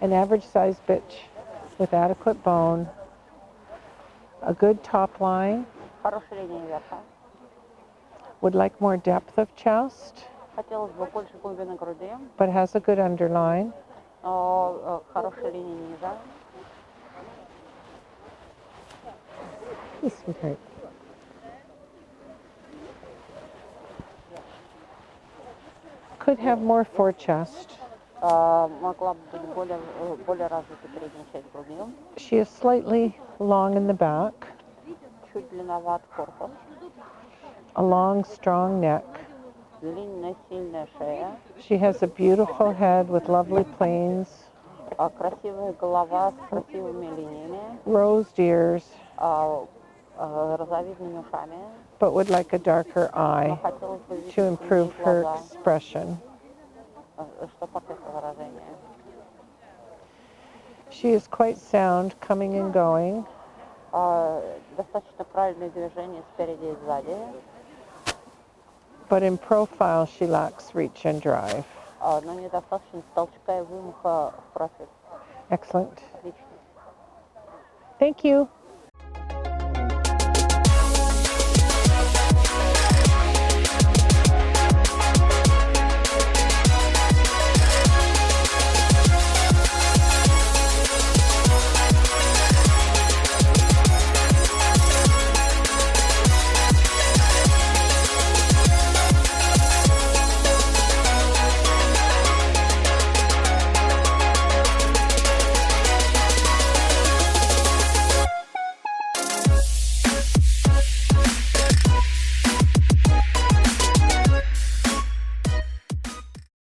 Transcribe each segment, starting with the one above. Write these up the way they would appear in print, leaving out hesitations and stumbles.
An average-sized bitch with adequate bone, a good top line, Хорошая линия верха. would like more depth of chest, Хотелось бы больше глубины груди, but has a good underline, но хорошая линия низа. Hey, sweetheart. Could have more forechest. Могла бы быть более развитой передняя часть груди. She is slightly long in the back, Чуть длинноват корпус. a long, strong neck. Длинная, сильная шея. She has a beautiful head with lovely planes, Красивая голова с красивыми линиями. rosed ears, Розовидными ушами. but would like a darker eye Но хотелось бы видеть to improve синие her глаза, expression. что портит выражение. She is quite sound coming and going, Достаточно правильные движения спереди и сзади. but in profile she lacks reach and drive. Но недостаточно толчка и вымаха в профиль. Excellent. Отлично. Thank you.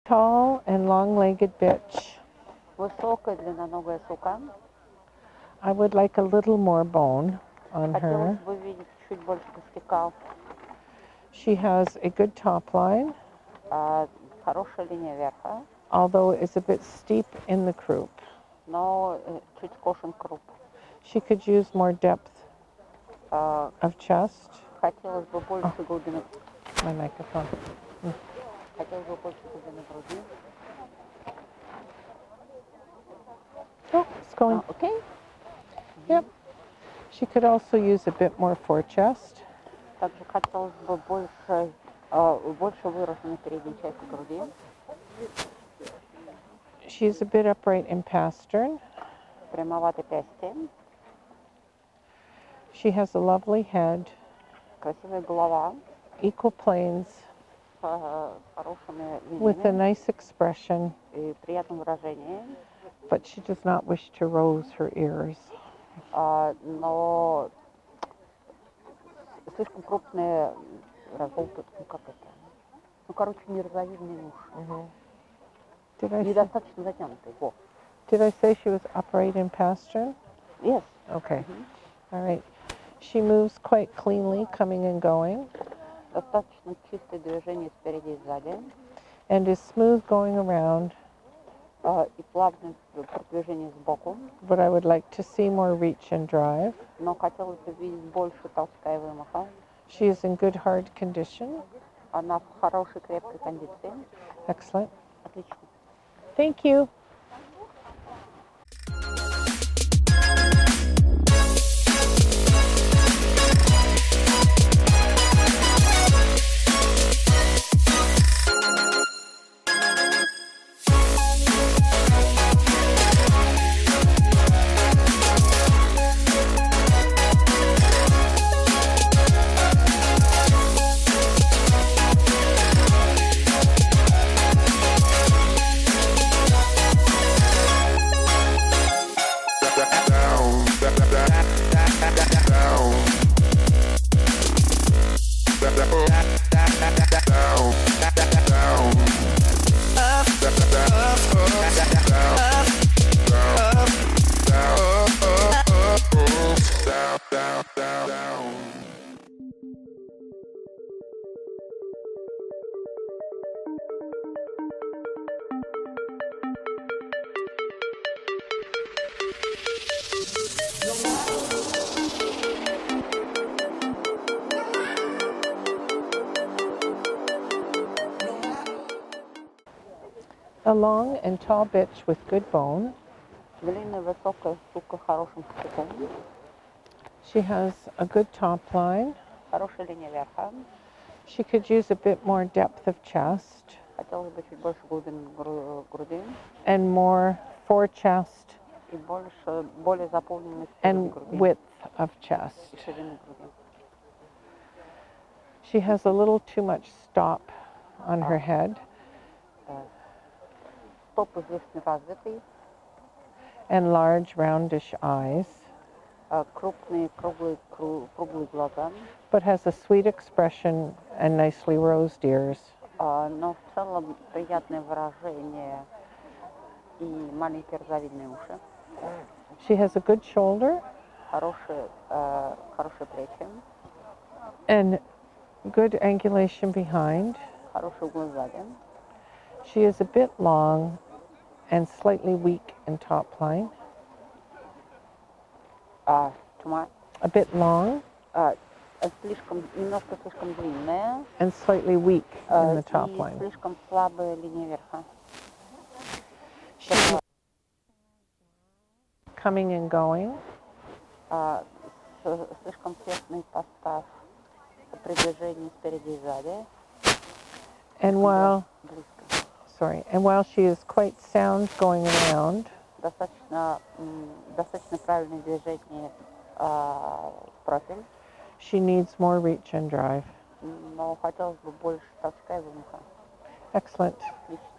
Tall and long-legged bitch. Высокая длинноногая сука. I would like a little more bone on Хотелось her. бы видеть чуть больше костяка. She has a good top line, Хорошая линия верха, although it is a bit steep in the croup. но чуть скошен круп. She could use more depth А, of chest. Хотелось бы больше глубины. My microphone. Хотелось бы больше глубины груди. Oh, it's going. Окей. Yep. She could also use a bit more forechest. Также хотелось бы больше выраженной передней части груди. She's a bit upright in pastern. Прямоватой пясти. She has a lovely head, Красивая голова equal planes, с хорошими with a линиями nice expression, и приятным выражением. but she does not wish to rose her ears. Но слишком крупные разболты, как это? Короче, не розовидные уши. Недостаточно затянутые. Did I say she was upright in pastern? Yes. Okay. All right. She moves quite cleanly, coming and going. Достаточно чистое движение спереди и сзади. and is smooth going around, И плавное продвижение сбоку. but I would like to see more reach and drive. Но хотелось бы видеть больше толчка и вымаха. She is in good hard condition. Она в хорошей крепкой кондиции. Excellent. Отлично. Thank you. A long and tall bitch with good bone. Длинная высокая сука хорошим хвостом. She has a good top line. Хорошая линия верха. She could use a bit more depth of chest Хотелось бы чуть больше глубин груди. and more fore chest И больше, более заполненной and груди. width of chest. И ширины груди. She has a little too much stop on her head Стопы излишне развитые. and large roundish eyes, Крупные круглые глаза. but has a sweet expression and nicely rosed ears. Но в целом приятное выражение и маленькие розовидные уши. She has a good shoulder Хорошие плечи. and good angulation behind. Хороший угол сзади. She is a bit long and slightly weak in top line. A bit long Немножко слишком длинная and slightly weak in the top и line. слишком слабая линия верха. Coming and going, Слишком тесный состав при движении спереди и сзади. and while Близко. she is quite sound going around, Достаточно правильное движение в профиль, she needs more reach and drive. но хотелось бы больше толчка и вымаха. Excellent. Отлично.